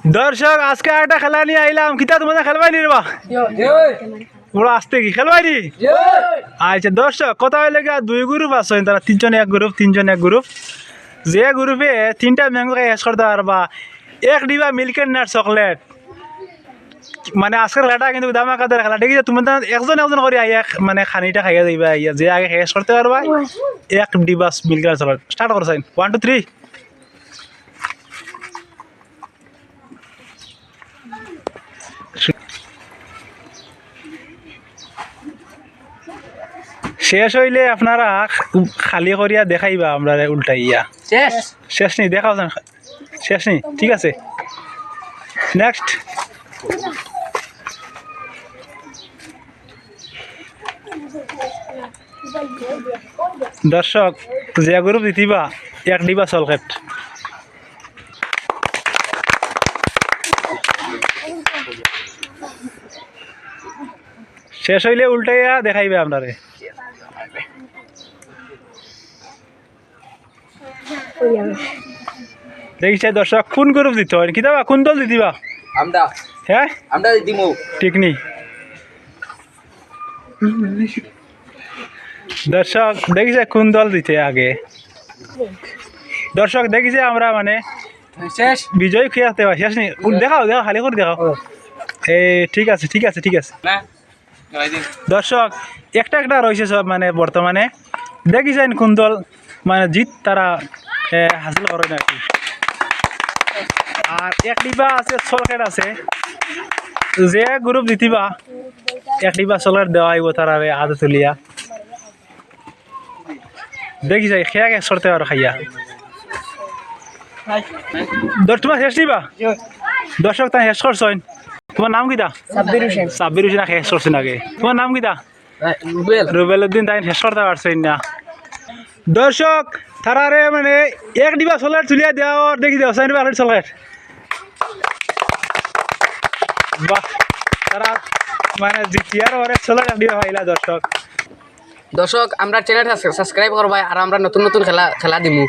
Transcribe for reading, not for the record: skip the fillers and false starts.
দর্শক আজকে একটা খেলা নিয়ে আইলাম, কিতা তোমাদের খেলবাই নি রে বা বড় আসতে কি খেলবাই নি? আচ্ছা দর্শক কথা হইলে দুই গ্রুপ আছে, তারা তিনজন এক গ্রুপ। যে গ্রুপে তিনটা ম্যাঙ্গো শেষ করতে পারবা, এক ডিবা মিল্কের নাট চকলেট। মানে আজকের খেলাটা কিন্তু দামাকাদার খেলা, ঠিক আছে? তুমি একজন করে আইয়া মানে খানিটা খাইয়া দিবা, আইয়া যে আগে শেষ করতে পারবা এক ডিবা মিল্কের চকলেট। স্টার্ট করছেন 1 2 3। শেষ হইলে আপনারা খালি করিয়া দেখাইবা, আমরা উল্টাইয়া। শেষ নেই দেখাও, শেষ নেই, ঠিক আছে। নেক্সট দর্শক যে গ্রুপ দিতিবা এক ডিবা চকলেট। শেষ হইলে উল্টাইয়া দেখাইবে আপনারে। দেখিছে দর্শক কোন গ্রুপ দিতে হয়, কিতাবা কোন দল দিতিবা? আমরা হ্যাঁ আমরা দিমু ঠিক নেই। দর্শক দেখিছে কোন দল দিতে আগে। দর্শক দেখিছে আমরা মানে শেষ বিজয় খেয়াতে পারি। শেষ নেই, দেখাও খালি করে দেখাও। এই ঠিক আছে ঠিক আছে ঠিক আছে। না দর্শক একটা রয়েছে সব, মানে বর্তমানে দেখিছেন কোন দল মানে জিত তারা হাসিল করে না আর কি। আর এক ডিবা আছে চকলেট আছে, যে গ্রুপ দিতিবা এক ডিবা চকলেট দেওয়া হইব তারা হাতে তুলিয়া। দেখি যাই খেয়া শেষ করতে পারো খাইয়া। তোমার শেষ দিবা দর্শক, তাই শেষ করছেন। তোমার নাম কিতা? সাব্বির হোসেন শেষ করছেন আগে। তোমার নাম কিতা? রুবেল উদ্দিন। তাই শেষ করতে পারছেন না। দর্শক তারারে মানে এক ডিবা চকলেট তুলিয়া দেওয়া, দেখি দেওয়া চাই ডিবা চকলেট। বাহ, তারা মানে জিতিয়ার ওরে চকলেট এক ডিবা পাইলা। দর্শক দর্শক আমরা চ্যানেলটা সাবস্ক্রাইব করবাই আর আমরা নতুন নতুন খেলা দিমু।